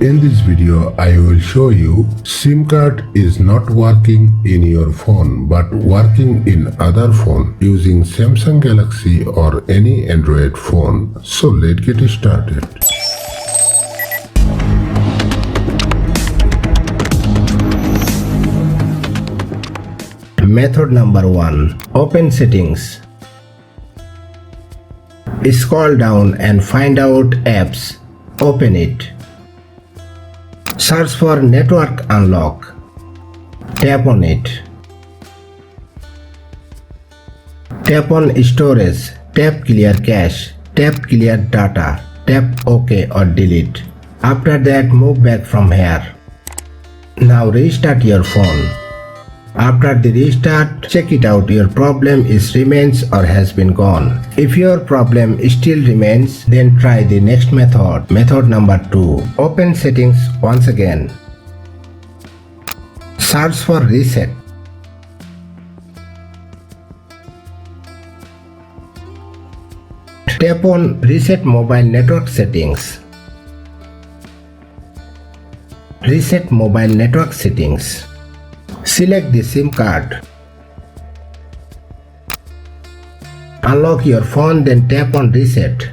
In this video, I will show you SIM card is not working in your phone but working in other phone using Samsung Galaxy or any Android phone. So let's get started. Method number 1. Open settings. Scroll down and find out apps. Open it. Search for network unlock. Tap on it. Tap on storage. Tap clear cache. Tap clear data. Tap OK or delete. After that, move back from here. Now restart your phone. After the restart, check it out your problem remains or has been gone. If your problem still remains, then try the next method. Method number 2. Open settings once again. Search for reset. Tap on reset mobile network settings. Reset mobile network settings. Select the SIM card. Unlock your phone, then tap on reset.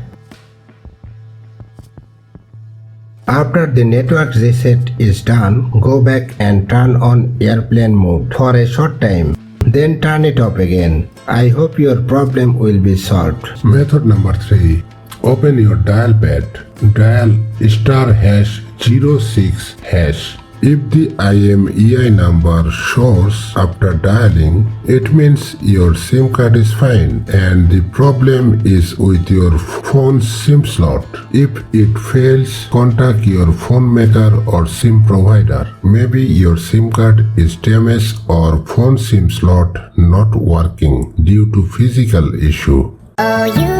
After the network reset is done, go back and turn on airplane mode for a short time. Then turn it off again. I hope your problem will be solved. Method number 3. Open your dial pad. Dial *#06#. If the IMEI number shows after dialing, it means your SIM card is fine and the problem is with your phone's SIM slot. If it fails, contact your phone maker or SIM provider. Maybe your SIM card is damaged or phone SIM slot not working due to physical issue. Oh, you